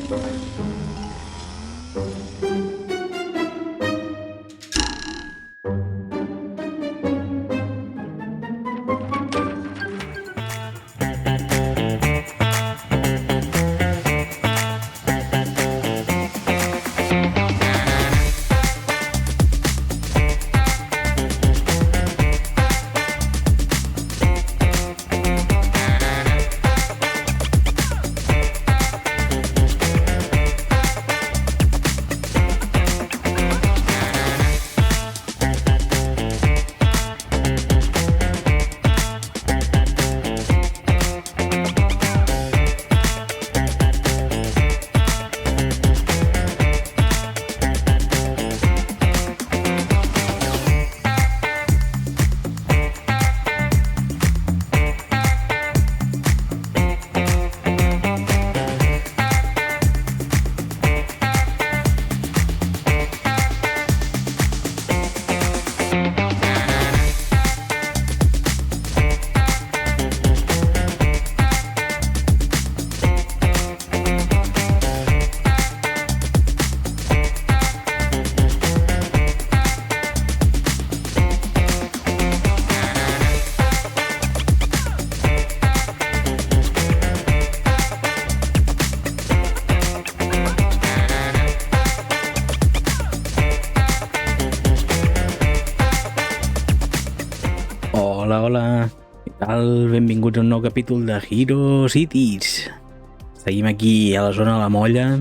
Hola, hola, què tal? Benvinguts a un nou capítol de Hero Cities. Seguim aquí a la zona de la Molla.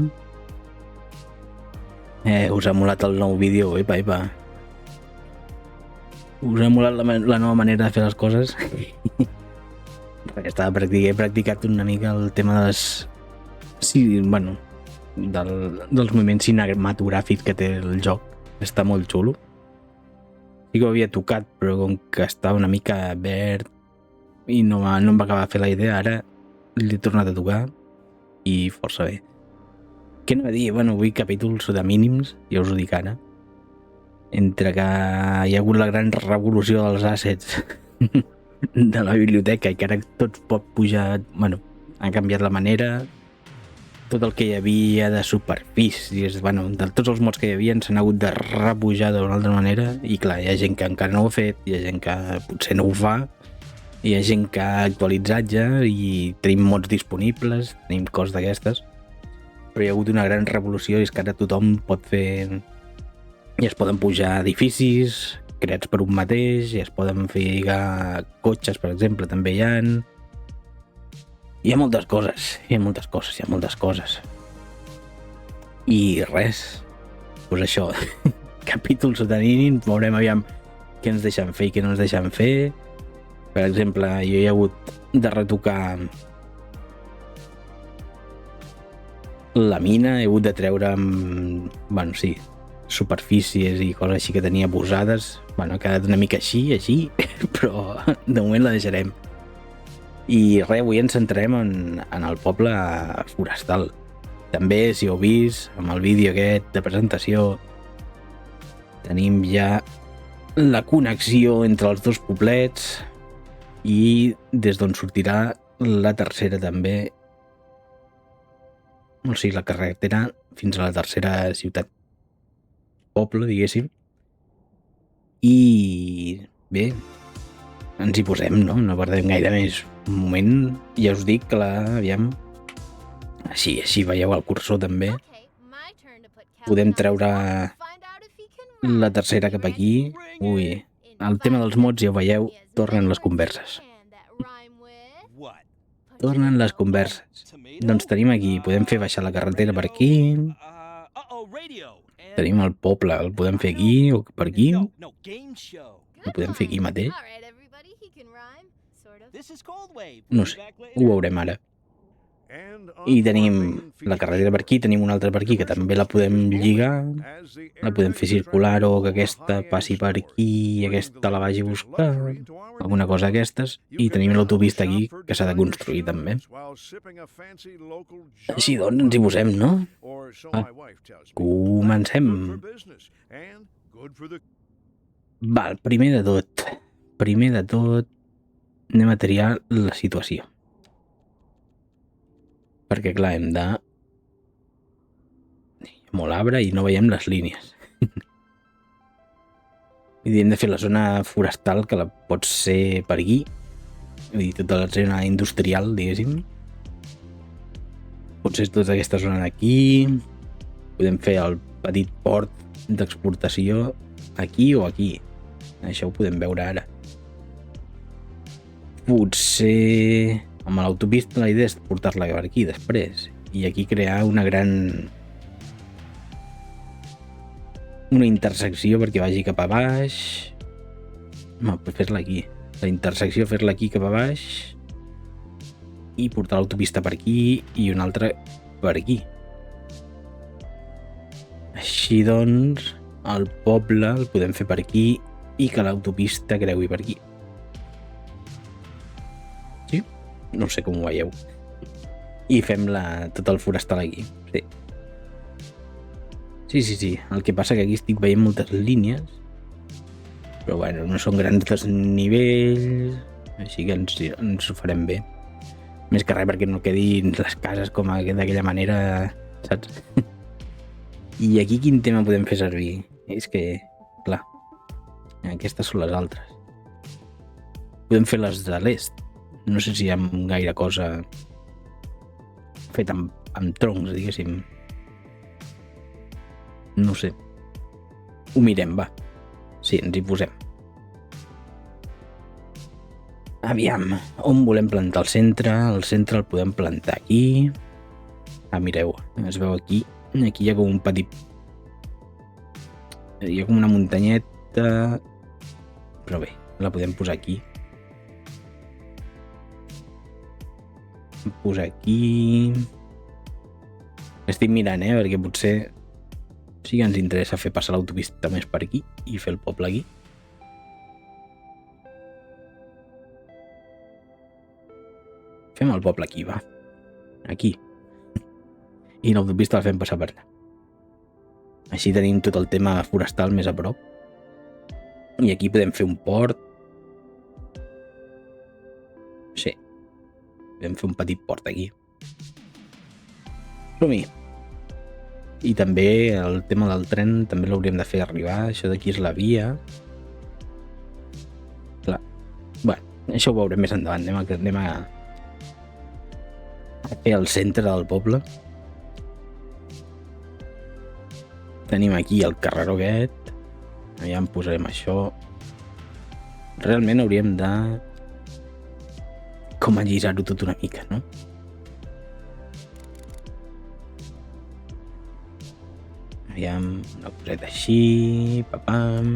Us ha molat el nou vídeo, epa. Us ha molat la nova manera de fer les coses. He practicat una mica el tema de les... Sí, bueno, dels moviments cinematogràfics que té el joc. Està molt xulo. Sí que ho havia tocat, però com que estava una mica verd i no em va acabar de fer la idea, ara l'he tornat a tocar i força bé. Què anava a dir? Bueno, avui capítols de mínims, ja us ho dic ara. Entre que hi ha hagut la gran revolució dels assets de la biblioteca i que ara tot pot pujar... Bueno, ha canviat la manera... Tot el que hi havia de superfícies, bueno, de tots els mods que hi havia s'han hagut de repujar d'una altra manera i clar, hi ha gent que encara no ho ha fet, hi ha gent que potser no ho fa, hi ha gent que ha actualitzat ja i tenim mods disponibles, tenim coses d'aquestes, però hi ha hagut una gran revolució i és que ara tothom pot fer... I es poden pujar edificis creats per un mateix, i es poden fer cotxes, per exemple, també hi ha... Hi ha moltes coses. I res, doncs això, capítols de mínim, veurem aviam què ens deixen fer i què no ens deixen fer. Per exemple, jo he hagut de retocar la mina, he hagut de treure, bueno, sí, superfícies i coses així que tenia posades. Bueno, ha quedat una mica així, però de moment la deixarem. I res, avui ens centrarem en el poble forestal. També, si heu vist, amb el vídeo aquest de presentació, tenim ja la connexió entre els dos poblets i des d'on sortirà la tercera també. O sigui, la carretera fins a la tercera ciutat. Poble, diguéssim. I bé, ens hi posem, no? No perdem gaire més. Un moment, ja us dic que aviam, així veieu el cursor també. Podem treure la tercera cap aquí. Ui, el tema dels mods ja ho veieu, tornen les converses. Doncs tenim aquí, podem fer baixar la carretera per aquí. Tenim el poble, el podem fer aquí o per aquí. El podem fer aquí mateix. No sé, ho veurem ara. I tenim la carretera per aquí, tenim una altra per aquí que també la podem lligar, la podem fer circular o que aquesta passi per aquí i aquesta la vagi a buscar, alguna cosa d'aquestes, i tenim l'autopista aquí que s'ha de construir també. Així doncs ens hi posem, no? Comencem. Val, primer de tot anem a triar la situació. Perquè clar, hem de molt arbre i no veiem les línies. I hem de fer la zona forestal, que la pot ser per aquí, vull dir, tota la zona industrial, diguéssim. Pot ser tota aquesta zona d'aquí. Podem fer el petit port d'exportació aquí o aquí. Això ho podem veure ara. Potser amb l'autopista la idea és portar-la per aquí després i aquí crear una intersecció perquè vagi cap a baix. No, fer-la aquí. La intersecció fer-la aquí cap a baix i portar l'autopista per aquí i una altra per aquí. Així doncs, el poble el podem fer per aquí i que l'autopista creui per aquí. Sí? No sé com ho veieu. I fem tot el forestal aquí. Sí. El que passa que aquí estic veient moltes línies, però bueno, no són grans desnivells, així que ens ho farem bé. Més que res perquè no quedin les cases com d'aquella manera, saps? I aquí quin tema podem fer servir? És que, clar, aquestes són les altres. Podem fer les de l'est. No sé si hi ha gaire cosa feta amb troncs, diguéssim. No sé. Ho mirem, va. Sí, ens hi posem. Aviam, on volem plantar el centre? El centre el podem plantar aquí. Mireu, es veu aquí. Aquí hi ha com un petit... Hi ha com una muntanyeta... Però bé, la podem posar aquí. Posar aquí... Estic mirant, perquè potser sí que ens interessa fer passar l'autopista més per aquí i fer el poble aquí. Fem el poble aquí, va. Aquí. I l'autopista la fem passar per allà. Així tenim tot el tema forestal més a prop. I aquí podem fer un port. Sí. Podem fer un petit port aquí. Som-hi. I també el tema del tren també l'hauríem de fer arribar. Això d'aquí és la via. Clar. Bueno, això ho veurem més endavant. Anem a fer el centre del poble. Tenim aquí el carreró aquest. Ja en posarem això. Realment hauríem de com allisar-ho tot una mica, no? Aviam, una coseta així, papam.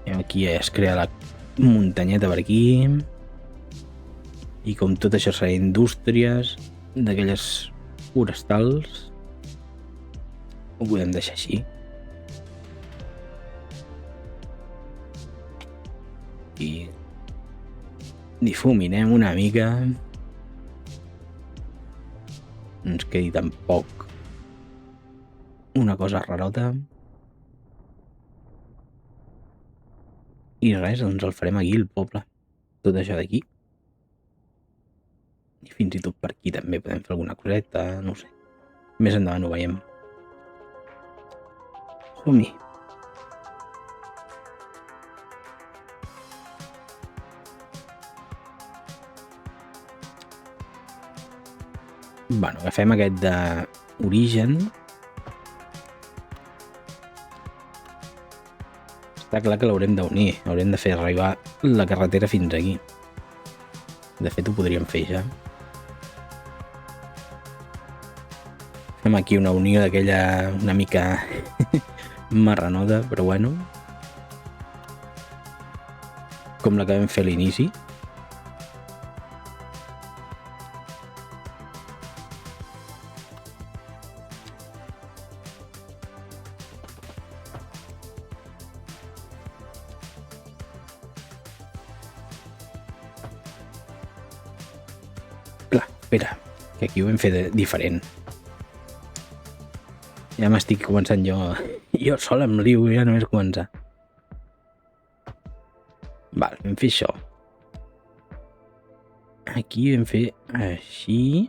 I aquí es crea la muntanyeta per aquí. I com tot això serà indústries d'aquelles forestals, ho podem deixar així. I difuminem una mica. No ens quedi tampoc una cosa rarota. I res, doncs el farem aquí, el poble. Tot això d'aquí. I fins i tot per aquí també podem fer alguna coseta, no sé. Més endavant ho veiem. Som-hi. Bueno, agafem aquest d'origen. Està clar que l'haurem d'unir. Haurem de fer arribar la carretera fins aquí. De fet, ho podríem fer ja. Fem aquí una unió d'aquella una mica marranoda, però bueno. Com la que vam fer a l'inici. Clar, espera, que aquí ho vam fer diferent. Ja m'estic començant jo sol amb liu, ja només començar. Val, vam fer això. Aquí vam fer així.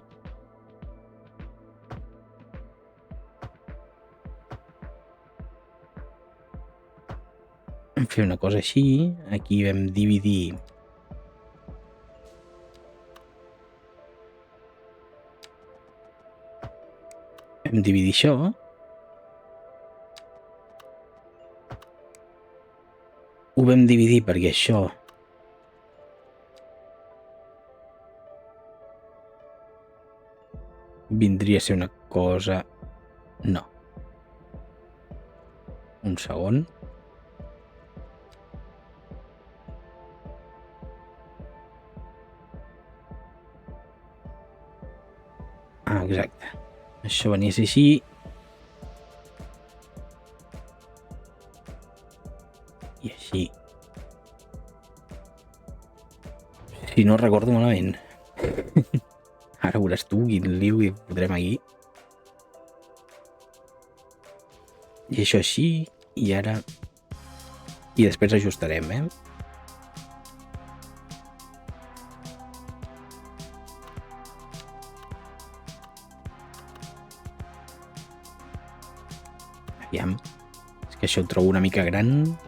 Vam fer una cosa així. Aquí vam dividir això. Ho vam dividir perquè això vindria a ser una cosa... No. Un segon. Ah, exacte. Això venia a ser així. I així. Si no recordo malament. Ara veuràs tu quin liu hi fotrem aquí. I això així. I ara... I després ajustarem, Aviam. És que això ho trobo una mica gran.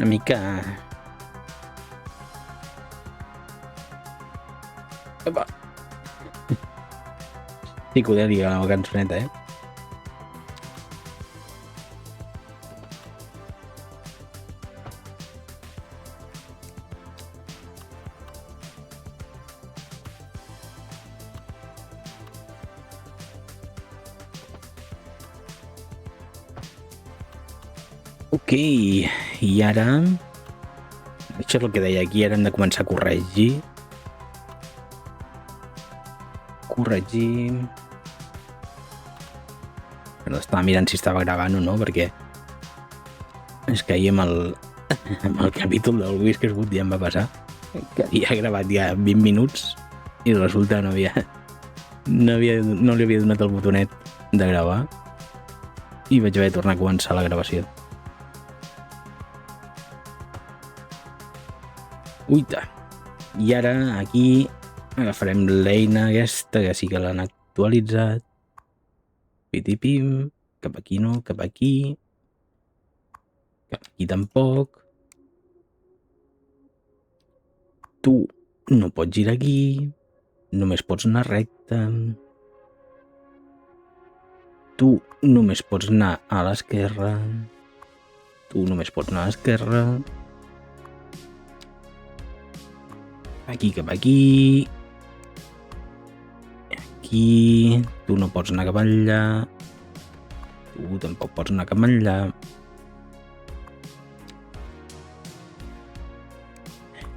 Una mica... Epa! Psicodèlica la cançoneta, Ok, i ara... Això és el que deia aquí, ara hem de començar a corregir. Però estava mirant si estava gravant o no, perquè és que ahir amb el capítol del Whiskers Wood ja em va passar que havia gravat ja 20 minuts i resulta no li havia donat el botonet de gravar i vaig haver de tornar a començar la gravació. Uita! I ara aquí agafarem l'eina aquesta, que sí que l'han actualitzat. Pitipim, cap aquí no, cap aquí. Cap aquí tampoc. Tu no pots girar aquí, només pots anar recte. Tu només pots anar a l'esquerra. Tu només pots anar a l'esquerra. Aquí cap aquí. Aquí. Tu no pots anar cap allà. Tu tampoc pots anar cap allà.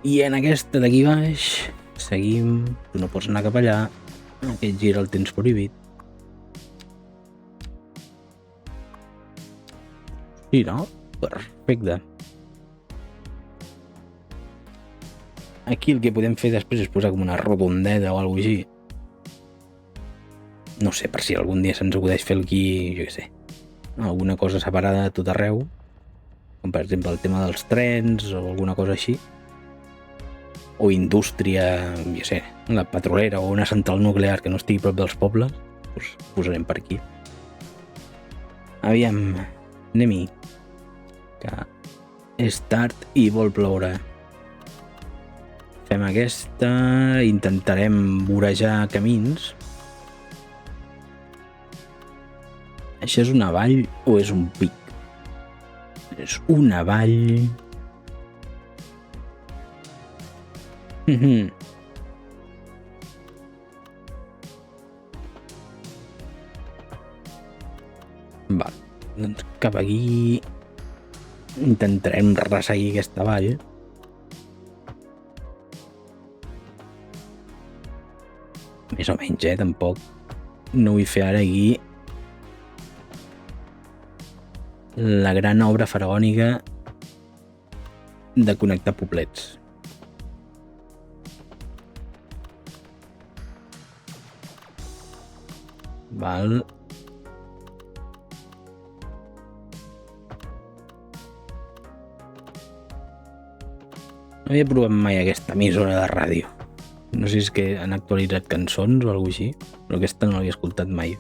I en aquesta d'aquí baix seguim. Tu no pots anar cap allà. Aquest gir el tens prohibit. Sí, no? Perfecte. Aquí el que podem fer després és posar com una rotondeta o alguna cosa així. No sé, per si algun dia se'ns acudeix fer aquí, jo què sé, alguna cosa separada a tot arreu, com per exemple el tema dels trens o alguna cosa així. O indústria, jo sé, la petrolera o una central nuclear que no estigui prop dels pobles, doncs posarem per aquí. Aviam, anem-hi, que és tard i vol ploure. Fem aquesta, intentarem vorejar camins. Això és una vall o és un pic? És una vall. Val, doncs cap aquí intentarem resseguir aquesta vall. Més o menys, tampoc no vull fer ara aquí la gran obra faraònica de connectar poblets. Val. havia provat mai aquesta emissora de ràdio. No sé si és que han actualitzat cançons o alguna cosa així, però aquesta no l'havia escoltat mai.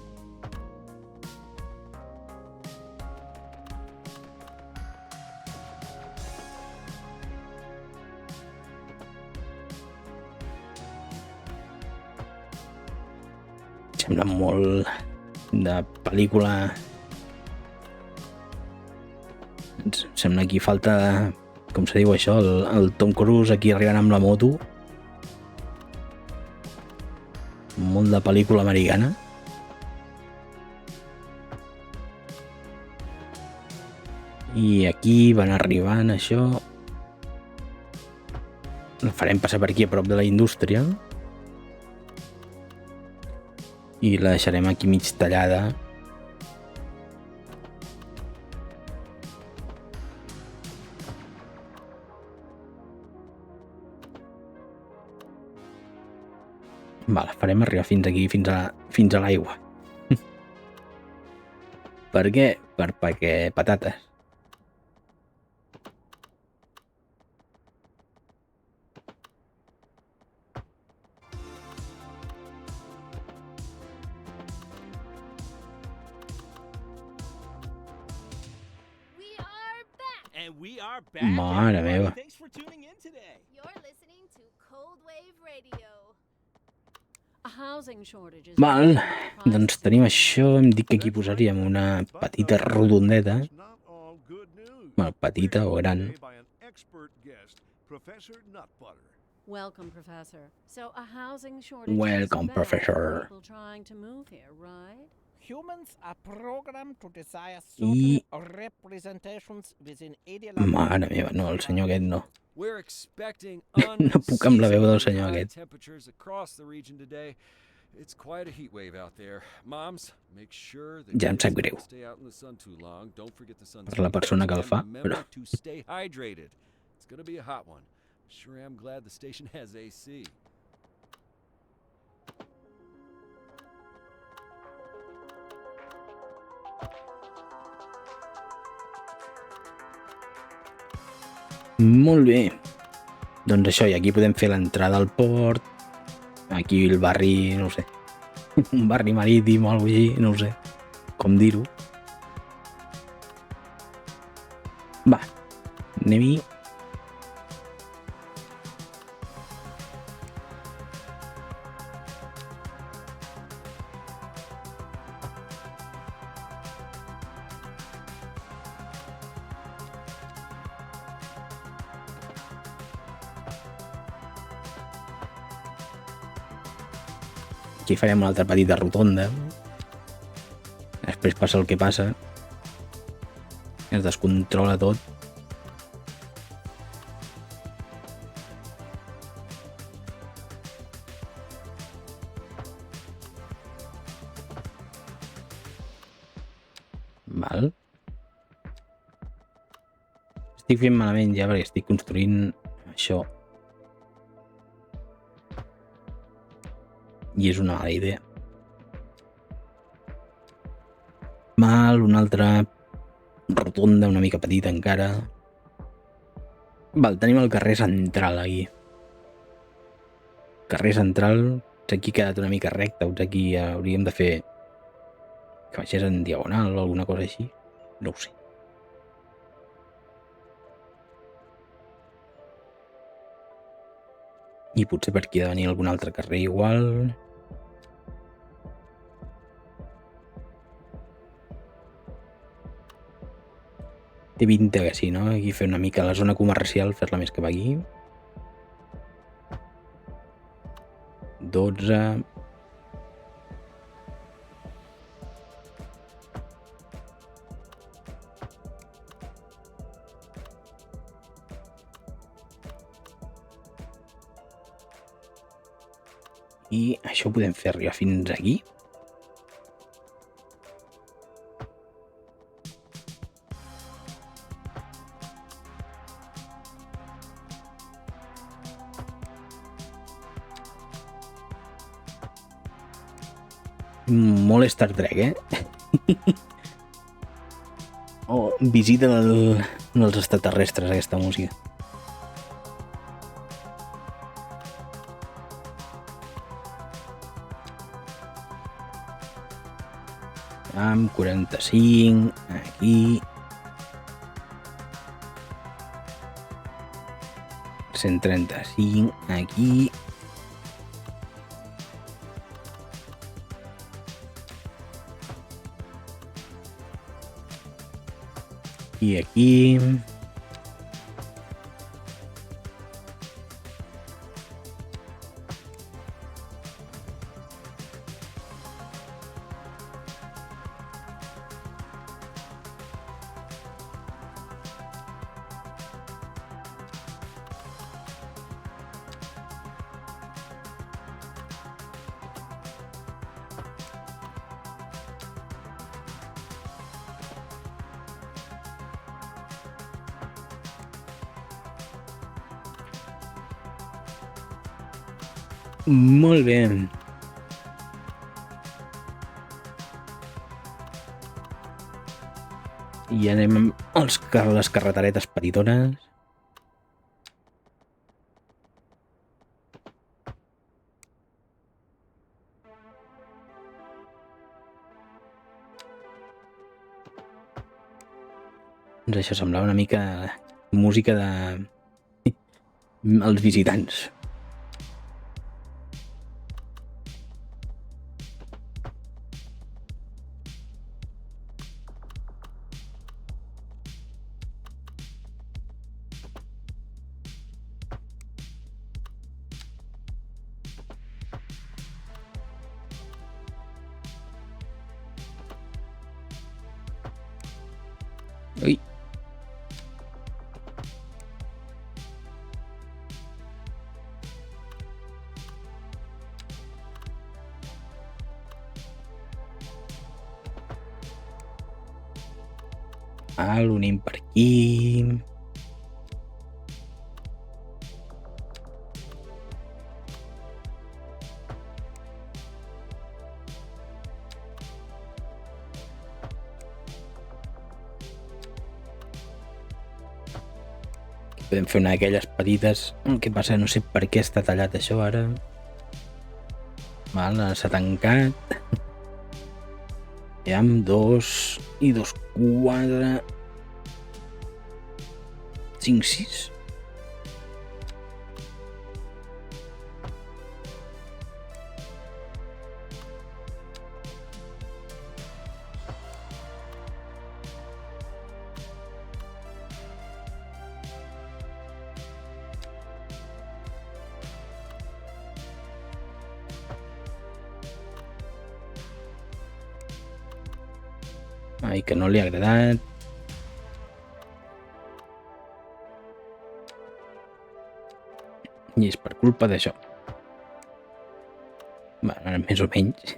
Sembla molt de pel·lícula. Sembla aquí falta, com se diu això, el Tom Cruise aquí arribant amb la moto. Molt de pel·lícula americana. I aquí van arribant això. La farem passar per aquí a prop de la indústria. I la deixarem aquí mig tallada. Vale, farem arribar fins aquí, fins a l'aigua. Per què? Perquè patates. Mare meva. Val, doncs tenim això. Hem dit que aquí posaríem una petita rodondeta. Bueno, petita o gran. Welcome, Professor. So a housing shortage Welcome, is bad Professor. for people trying to move here, right? Humans are programmed to desire I... certain representations within ideological... Mare meva, no, el senyor aquest no. We're expecting No puc amb la veu del senyor aquest. temperatures across the region today. It's quite a heat wave out there. Moms, make sure that Ja em sap kids greu. don't stay out in the sun too long. Don't forget the sun. Per la persona que el fa, Remember però... to stay hydrated. It's going to be a hot one. Sure am glad the station has AC. Molt bé. Doncs això, i aquí podem fer l'entrada al port. Aquí el barri, no ho sé. Un barri marítim o alguna cosa així, no ho sé. Com dir-ho. Va, anem-hi. Aquí farem una altra petita rotonda. Després passa el que passa. Es descontrola tot. Val. Estic fent malament ja perquè estic construint això. I és una mala idea. Mal, una altra rotonda una mica petita encara. Val, tenim el carrer central aquí. Carrer central, aquí ha quedat una mica recte, aquí hauríem de fer que baixés en diagonal o alguna cosa així. No ho sé. I potser per aquí ha de venir algun altre carrer igual. Té pinta que sí, no? Aquí fer una mica la zona comercial, fer-la més cap aquí. 12. I això ho podem fer arribar fins aquí. Molt Star Trek, Oh, visita dels extraterrestres, aquesta música. Amb 45, aquí. 135, aquí. I aquí. Molt bé. I anem amb les carreteretes petitones. Doncs això semblava una mica música de els visitants. Ui. L'unim per aquí. Podem fer una d'aquelles petites. El que passa, no sé per què està tallat això ara. Val, s'ha tancat. Aviam, 2 i 2, 4, 5, 6. Ai, que no li ha agradat. I és per culpa d'això. Bé, més o menys.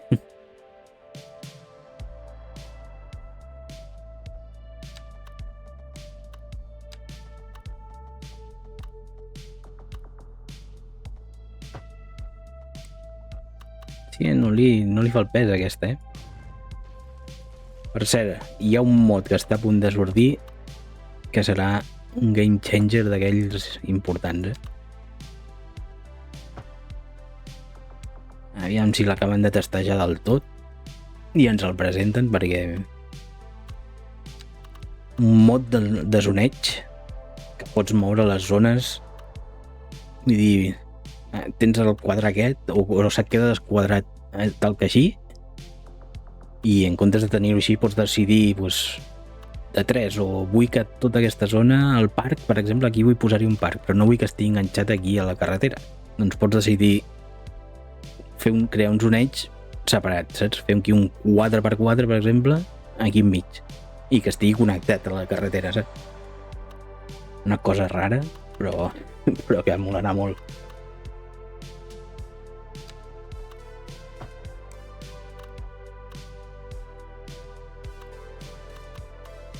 Sí, no li fa el pes aquesta, Per cert, hi ha un mod que està a punt de sortir que serà un game changer d'aquells importants, Aviam si l'acaben de testejar del tot i ens el presenten, perquè un mod de zoneig que pots moure les zones, vull dir, tens el quadre aquest o se't queda desquadrat tal que així, i en comptes de tenir-ho així pots decidir de 3, o vull que tota aquesta zona, el parc, per exemple, aquí vull posar-hi un parc, però no vull que estigui enganxat aquí a la carretera. Doncs pots decidir crear un zoneig separat, saps? Fer aquí un 4x4, per exemple, aquí enmig, i que estigui connectat a la carretera, saps? Una cosa rara, però que molarà molt.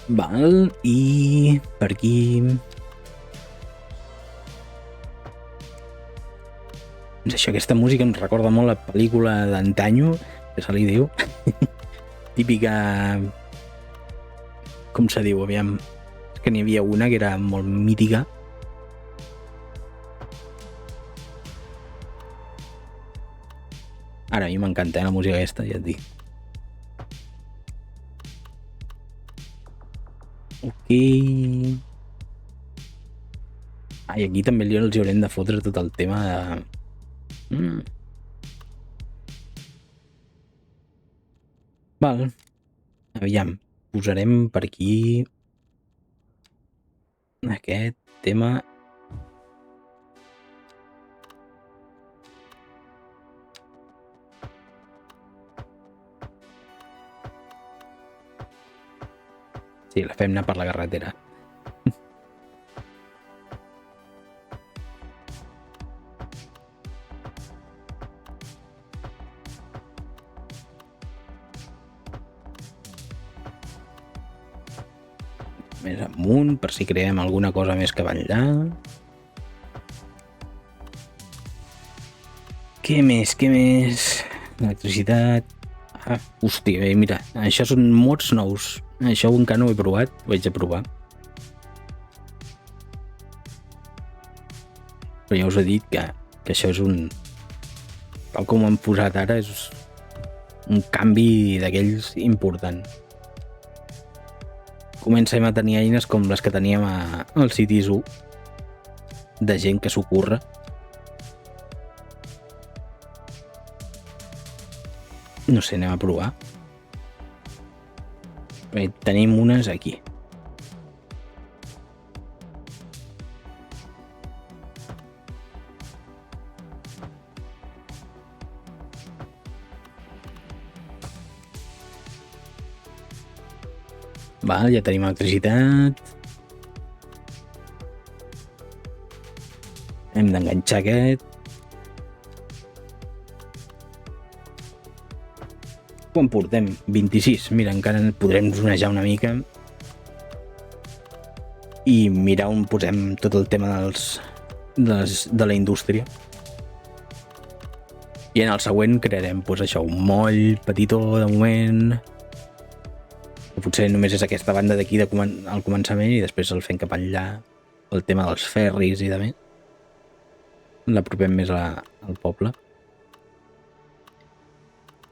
Val, i per aquí... Doncs això, aquesta música em recorda molt la pel·lícula d'antanyo, que se li diu. Típica... Com se diu, aviam... És que n'hi havia una que era molt mítica. Ara, a mi m'encanta, la música aquesta, ja et dic. aquí... Ah, i aquí també els haurem de fotre tot el tema de... Val. Aviam, posarem per aquí aquest tema. Sí, la fem anar per la carretera. Més amunt, per si creem alguna cosa més que va enllà. Què més? Electricitat... Ah, hòstia, mira, això són mods nous. Això encara no ho he provat, ho vaig a provar. Però ja us he dit que això és un... Tal com ho han posat ara, és un canvi d'aquells important. Comencem a tenir eines com les que teníem al Cities 1, de gent que s'ho curra. No sé, anem a provar. Bé, tenim unes aquí. Val, ja tenim electricitat. Hem d'enganxar aquest. Quan portem? 26. Mira, encara podrem zonejar una mica i mirar on posem tot el tema de la indústria. I en el següent crearem això, un moll petitó de moment. Potser només és aquesta banda d'aquí al començament i després el fem cap enllà, el tema dels ferris i de més. L'apropem més al poble.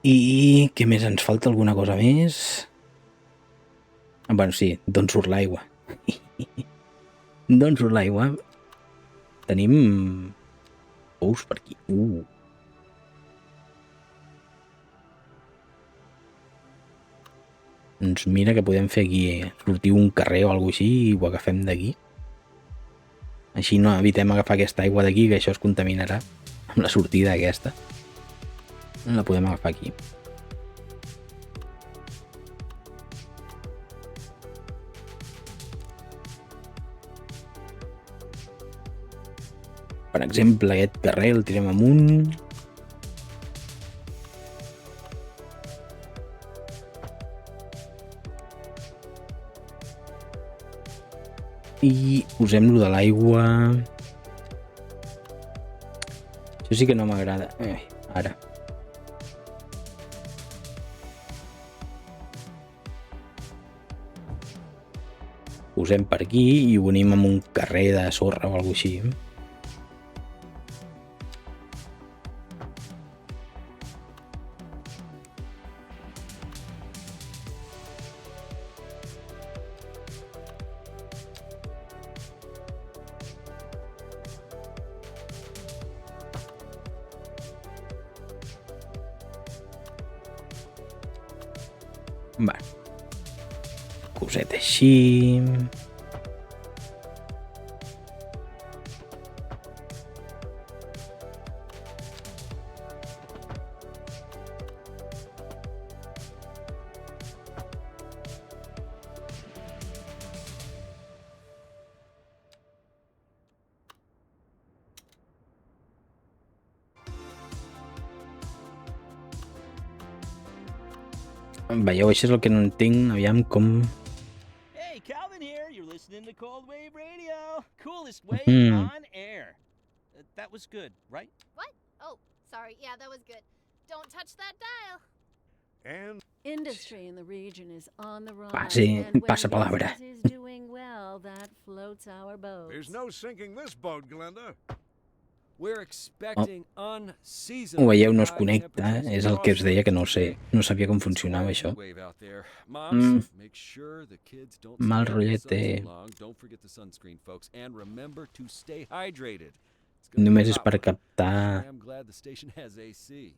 I què més? Ens falta alguna cosa més? Bueno, sí, d'on surt l'aigua? D'on surt l'aigua? Tenim pous per aquí. Doncs mira que podem fer aquí, sortir un carrer o alguna cosa així i ho agafem d'aquí. Així no evitem agafar aquesta aigua d'aquí, que això es contaminarà amb la sortida aquesta. La podem agafar aquí. Per exemple, aquest carrer el tirem amunt. I posem-lo de l'aigua. Això sí que no m'agrada. Ara. Posem per aquí i ho unim amb un carrer de sorra o alguna cosa així. Va. Coseta així. Veieu, això és el que no entenc, aviam com... Hey, Calvin here. You're listening to Cold Wave Radio. Coolest wave on air. That was good, right? What? Oh, sorry. Yeah, that was good. Don't touch that dial. And Industry in the region is on the rise. Passa palabra. Business is doing well, that floats our boat. there's no sinking this boat, Glenda. We're expecting unseasonable Ho veieu, no es high connecta, temperatures és el que us deia que no across sé, no sabia com It's funcionava quite a això. heat wave out there. Moms, make sure the kids don't Mal stay out in the sun rollete. too long. Don't forget the sunscreen, folks, and remember to stay hydrated. It's gonna be Només és hot per one. captar... I am glad the station has AC.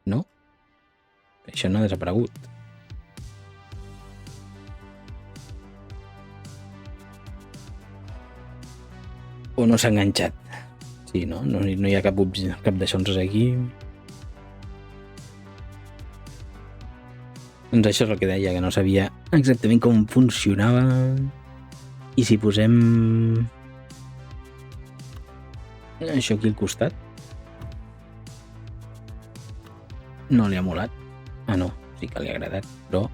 No? Això no ha desaparegut. O no s'ha enganxat. Sí, no? No hi ha cap d'això aquí. Doncs això és el que deia, que no sabia exactament com funcionava. I si posem... això aquí al costat. No li ha molat. Ah, no, sí que li ha agradat, però...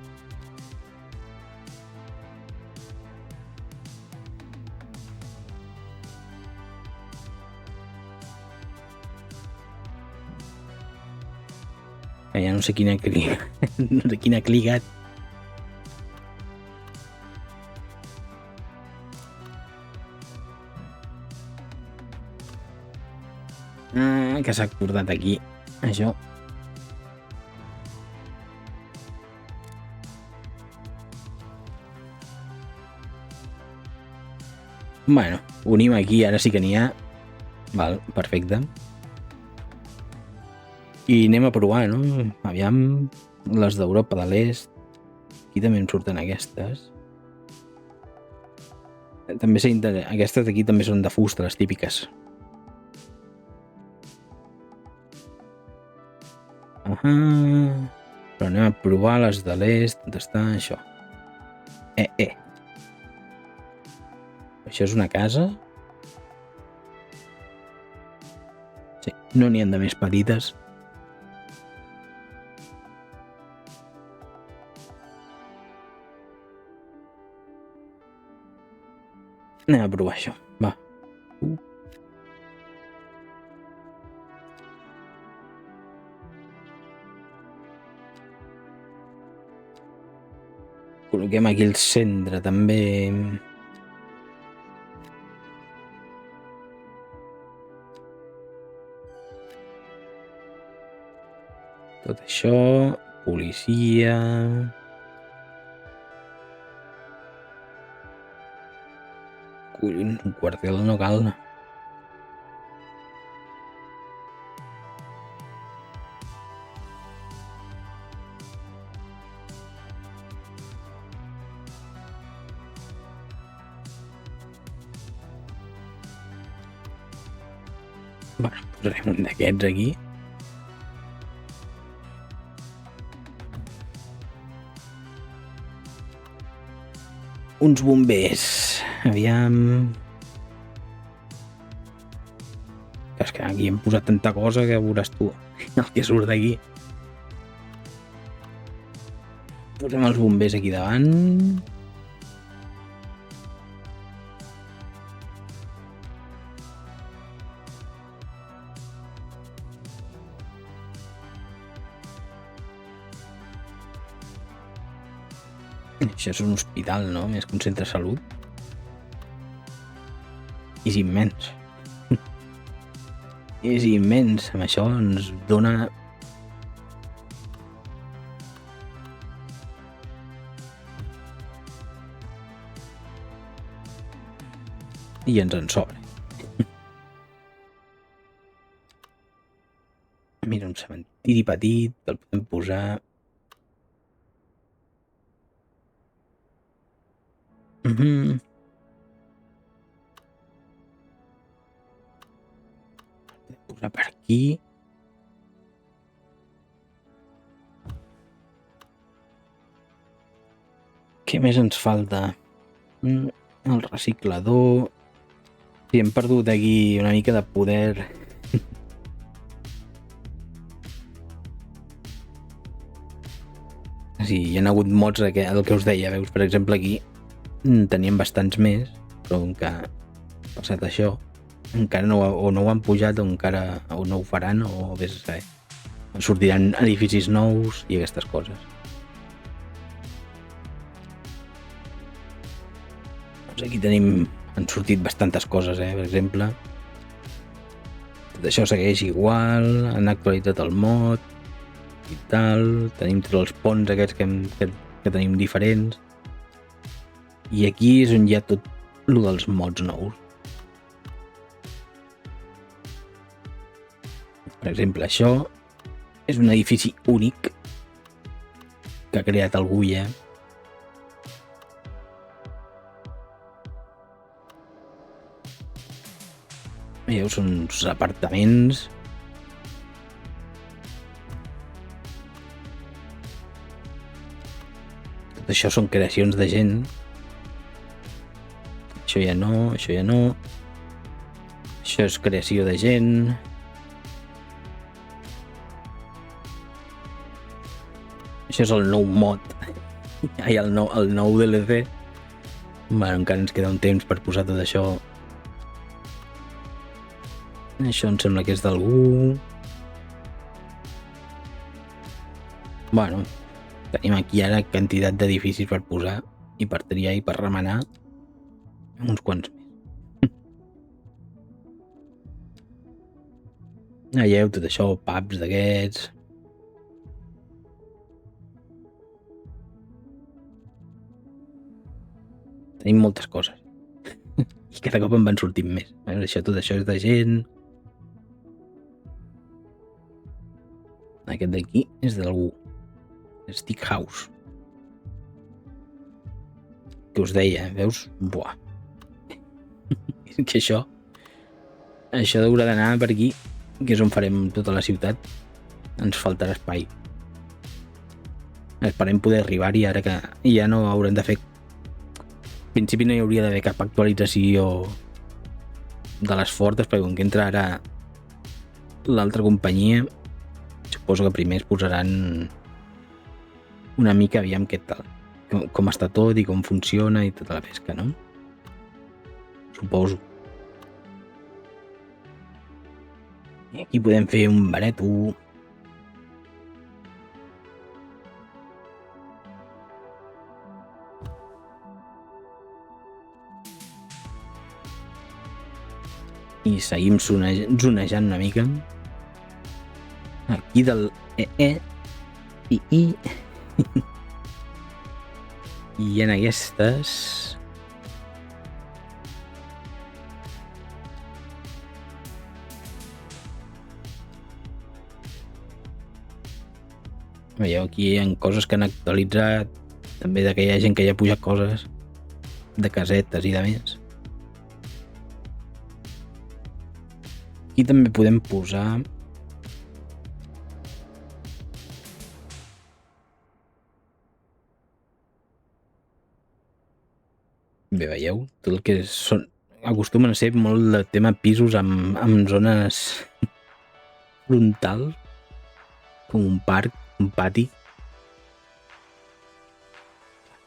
Que ja no sé quina no sé quina ha cligat. Que s'ha acordat aquí. Això. Bueno, unim aquí, ara sí que n'hi ha. Val, perfecte. I anem a provar, no? Aviam, les d'Europa de l'Est. Aquí també en surten aquestes. També aquestes d'aquí també són de fusta, les típiques. Però anem a provar les de l'Est. On està això? Això és una casa? Sí, no n'hi ha de més petites. Anem a provar això, va. Col·loquem aquí el centre també. Tot això, policia... Collons, un quartel no cal. Bueno, posarem un d'aquests aquí. Uns bombers. Aviam... És que aquí hem posat tanta cosa que veuràs tu el que surt d'aquí. Posem els bombers aquí davant. Això és un hospital, no? Més que un centre de salut. És immens. És immens. Amb això ens dona... I ens en sobra. Mira, un cementiri petit, el podem posar... Posar per aquí. Què més ens falta? El reciclador. Sí, hem perdut aquí una mica de poder. Sí, hi ha hagut mods el que us deia, veus, per exemple aquí teníem bastants més, però com que ha passat això, encara no ho han pujat o encara no ho faran o vés a saber. Sortiran edificis nous i aquestes coses. Doncs aquí han sortit bastantes coses, per exemple. Tot això segueix igual, han actualitzat el mod i tal. Tenim tots els ponts aquests que que tenim diferents. I aquí és on hi ha tot lo dels mods nous. Per exemple, això és un edifici únic que ha creat algú ja. Veieu, són uns apartaments. Tot això són creacions de gent. Això ja no, això ja no. Això és creació de gent. Això és el nou mod. Ai, el nou DLC. Bueno, encara ens queda un temps per posar tot això. Això em sembla que és d'algú. Bueno, tenim aquí ara quantitat d'edificis per posar i per triar i per remenar uns quants més. Veieu tot això, pubs d'aquests. Tenim moltes coses. I cada cop en van sortint més. Tot això és de gent. Aquest d'aquí és d'algú. Stick House. Que us deia, veus? Buah. És que això haurà d'anar per aquí, que és on farem tota la ciutat. Ens faltarà espai. Esperem poder arribar-hi ara que ja no haurem de fer... En principi no hi hauria d'haver cap actualització de les fortes, perquè com que entra ara l'altra companyia, suposo que primer es posaran una mica aviam què tal, com està tot i com funciona i tota la pesca, no? Suposo. I aquí podem fer un bareto. I seguim zonejant una mica. Aquí del I. I en aquestes... Veieu, aquí hi ha coses que han actualitzat, també de que hi ha gent que ja ha pujat coses de casetes i de més. Aquí també podem posar... Bé, veieu, tot el que són... acostumen a ser molt de tema pisos amb zones frontals, com un parc, un pati.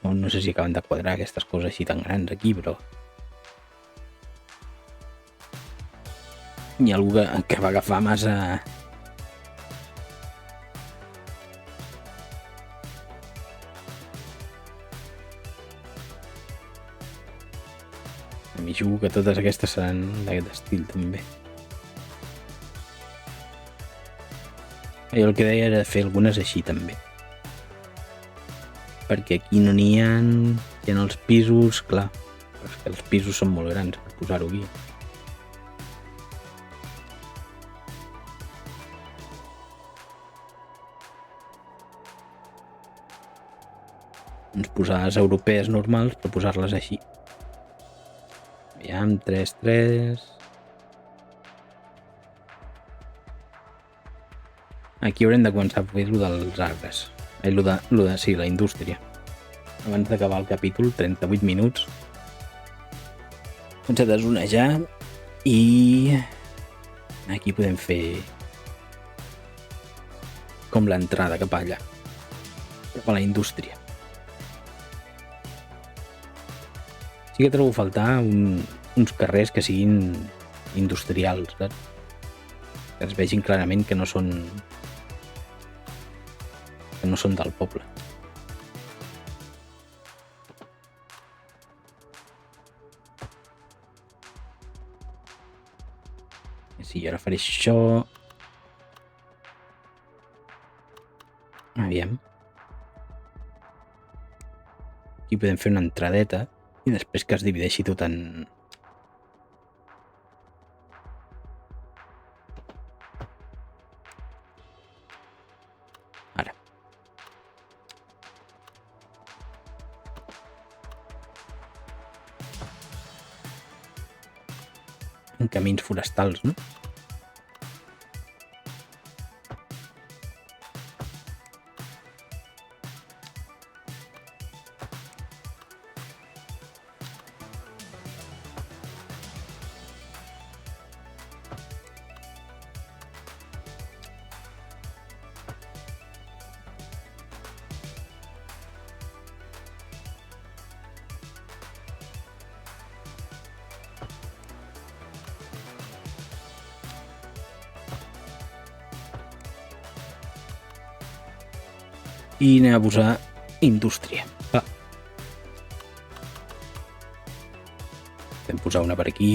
No sé si acaben de quadrar aquestes coses així tan grans aquí, però... Hi ha algú que va agafar massa... A mi jugo que totes aquestes seran d'aquest estil també. Jo el que deia era fer algunes així també. Perquè aquí no n'hi ha... Hi ha els pisos, clar. Però és que els pisos són molt grans per posar-ho aquí. Doncs posar les europees normals, però posar-les així. Aviam, 3. Aquí haurem de començar a fer-ho dels arbres. Sí, la indústria. Abans d'acabar el capítol, 38 minuts. Comença a desonejar i aquí podem fer com l'entrada cap allà, cap a la indústria. Sí que trobo a faltar uns carrers que siguin industrials, saps? Que es vegin clarament que no són del poble. Sí, ara faré això. Aviam. Aquí podem fer una entradeta i després que es divideixi tot en... Ara. En camins forestals, no? I anem a posar indústria. Va. Podem posar una per aquí.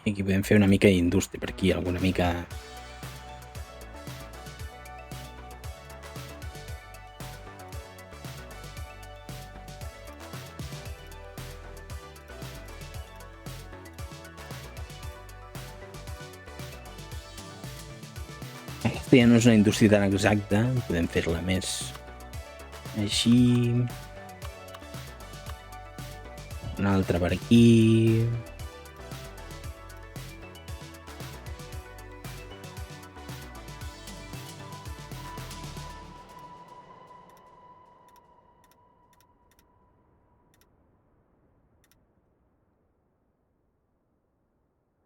I aquí podem fer una mica d'indústria, per aquí alguna mica... Aquesta ja no és una indústria tan exacta, podem fer-la més així. Una altra per aquí.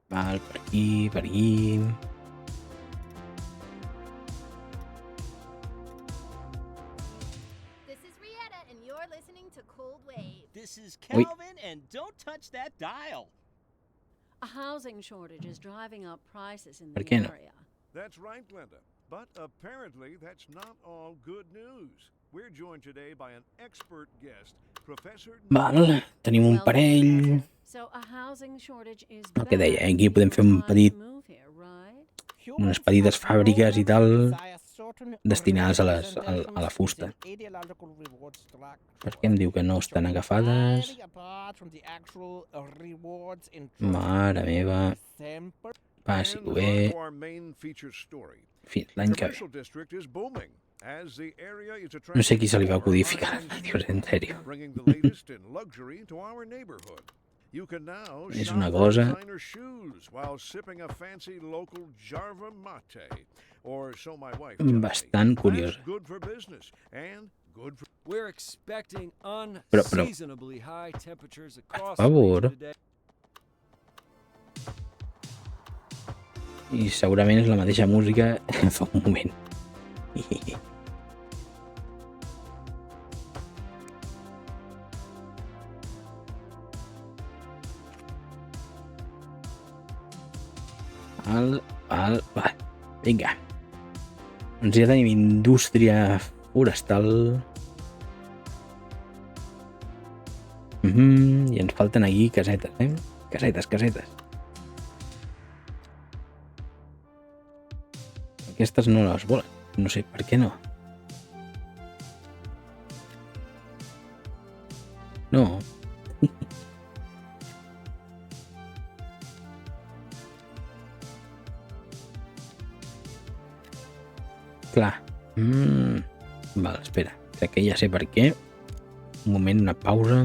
Val, per aquí, per aquí. This is Oi. Calvin, and don't touch that dial. A housing shortage is driving up prices in ¿Por the qué no? area. That's right, Glenda. But apparently that's not all good news. We're joined today by an expert guest, Professor... Val, tenim un Welcome, parell. Professor. So a housing shortage is El que deia, bad. aquí podem fer un Time to petit... move here, right? Unes petites fàbriques i tal destinades a la fusta. Per què em diu que no estan agafades? Mare meva. Passi-ho bé. Fins l'any que ve. No sé qui se li va codificar les vídeos, en sèrio. És una cosa bastant curiosa. We're expecting Però- unseasonably high temperatures across favor. the region today. I segurament és la mateixa música fa un moment. Val. Vinga. Doncs ja tenim indústria forestal. I ens falten aquí casetes, eh? Casetes. Aquestes no les volen. No sé per què no. No. Clar. Val, espera. Crec que ja sé per què. Un moment, una pausa.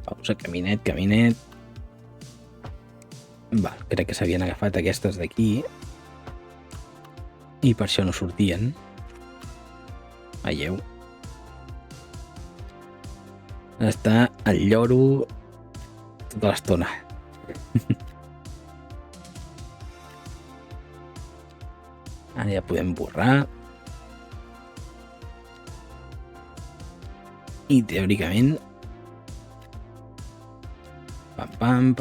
Pausa, caminet. Val, crec que s'havien agafat aquestes d'aquí. I per això no sortien. Veieu? Està el lloro tota l'estona. Ara ja podem borrar. I teòricament... Pam.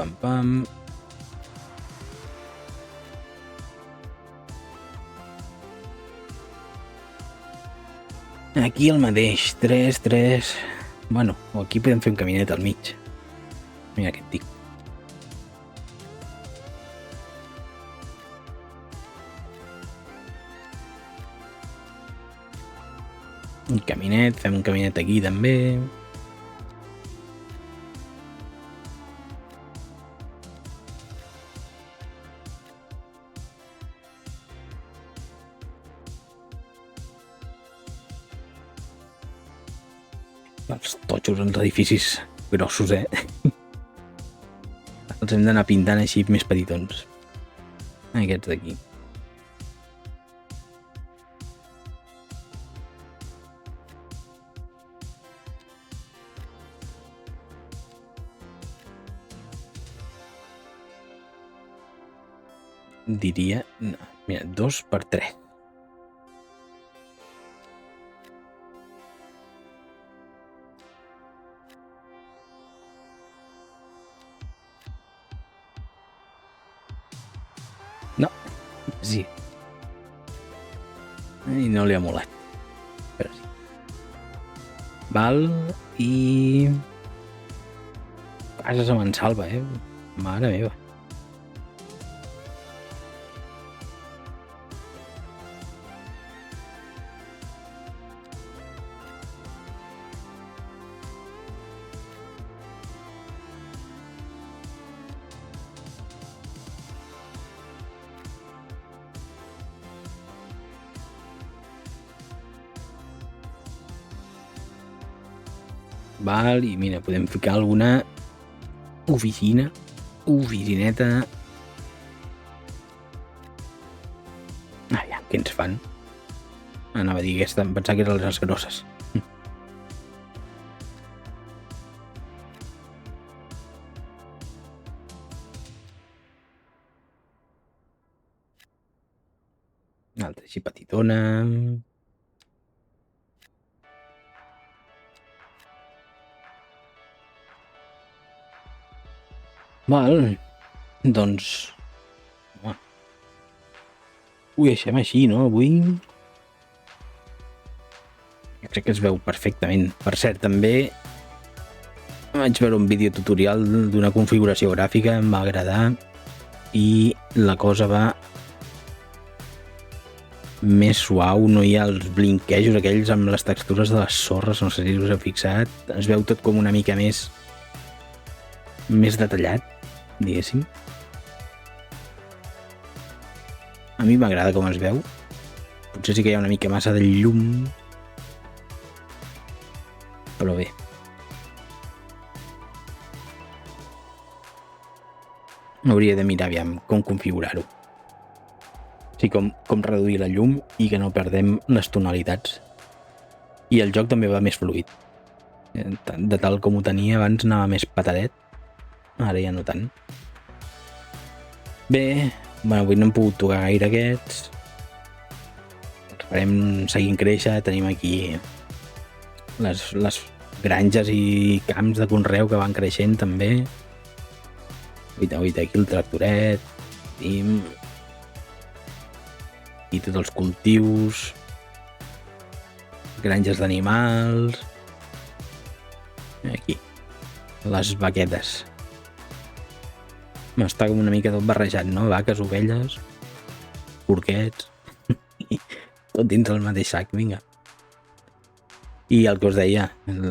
Aquí el mateix, 3. Bueno, o aquí podem fer un caminet al mig. Mira què et dic. Un caminet, fem un caminet aquí també. Els totxos, els edificis grossos, Els hem d'anar pintant així més petitons. Aquests d'aquí. Diria... No, mira, 2x3. No, sí. I no li ha molat. Però sí. Val, i... Casa se me'n salva, Mare meva. Val, i mira, podem ficar alguna oficineta. Aviam, què ens fan? Anava a dir aquesta, em pensava que eren les grosses. Una altra així petitona. Val, doncs... Home. Ho deixem així, no? Avui... Jo crec que es veu perfectament. Per cert, també vaig veure un vídeo tutorial d'una configuració gràfica, em va agradar i la cosa va més suau, no hi ha els blinquejos aquells amb les textures de les sorres, no sé si us heu fixat, es veu tot com una mica més detallat, diguéssim. A mi m'agrada com es veu. Potser sí que hi ha una mica massa de llum. Però bé. Hauria de mirar aviam com configurar-ho. Sí, com reduir la llum i que no perdem les tonalitats. I el joc també va més fluid. De tal com ho tenia abans anava més patadet. Ara ja no tant. Bé, bueno, avui no hem pogut tocar gaire aquests. Els farem seguint créixer. Tenim aquí les granges i camps de conreu que van creixent també. Aquí el tractoret. I tots els cultius. Granges d'animals. Aquí. Les vaquetes. Està com una mica tot barrejat, no? Vaques, ovelles, porquets, tot dins del mateix sac, vinga. I el que us deia, el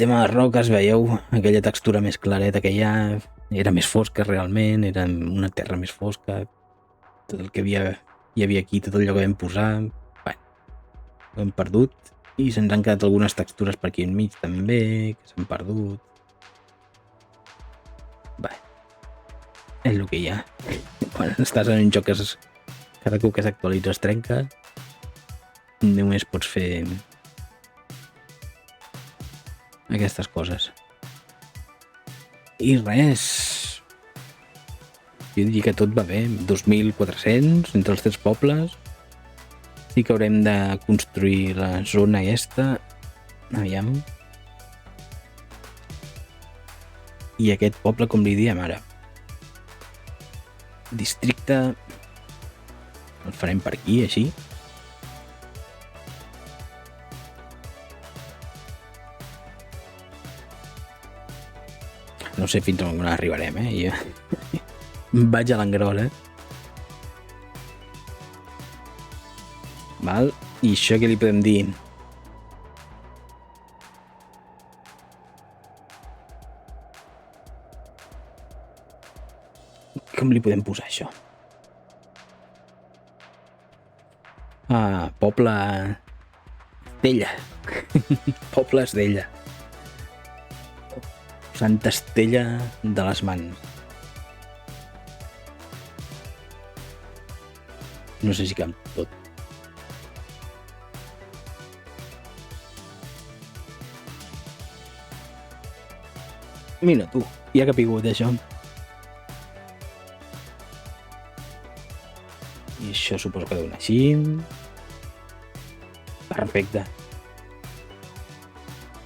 tema de roques, veieu aquella textura més clareta que hi ha, era més fosca realment, era una terra més fosca, tot el que hi havia aquí, tot allò que vam posar, ho hem perdut. I se'ns han quedat algunes textures per aquí enmig també, que s'han perdut. Bé, és el que hi ha. Quan estàs en un joc que cada cop que s'actualitza es trenca, només pots fer aquestes coses. I res. Jo diria que tot va bé. 2.400 entre els 3 pobles. Sí que haurem de construir la zona aquesta. Aviam. I aquest poble, com li diem ara? Districte El farem per aquí, així. No sé fins on arribarem, Ja. Vaig a l'engròs, Val? I això què li podem dir? Com li podem posar això? Poble... Estella. Poble Estella. Santa Estella de les Mans. No sé si cap tot. Mira tu, ja que ha pigut això. I això suposo que deu anar així. Perfecte.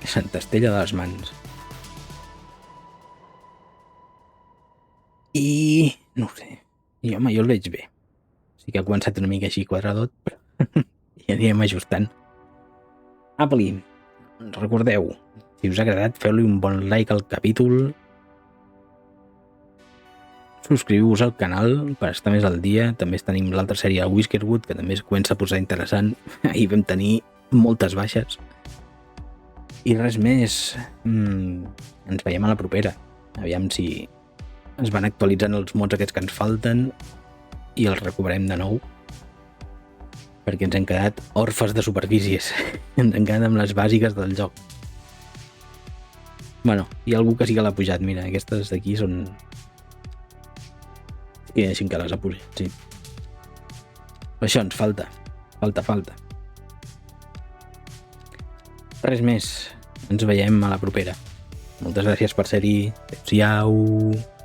Santa Estella de les Mans. I... no ho sé. I home, jo el veig bé. Sí que ha començat una mica així quadradot, però ja anirem ajustant. Apa-li, recordeu, si us ha agradat, feu-li un bon like al capítol. Subscriviu-vos al canal per estar més al dia. També tenim l'altra sèrie de Whiskerwood, que també es comença a posar interessant. Ahir vam tenir moltes baixes. I res més. Ens veiem a la propera. Aviam si es van actualitzant els mods aquests que ens falten i els recuperem de nou. Perquè ens hem quedat orfes de superfícies. Ens hem quedat amb les bàsiques del joc. Bueno, hi ha algú que sí que l'ha pujat. Mira, aquestes d'aquí són... I així que les ha pujat, sí. Però això ens falta. Falta. Res més. Ens veiem a la propera. Moltes gràcies per ser-hi. Adéu-siau.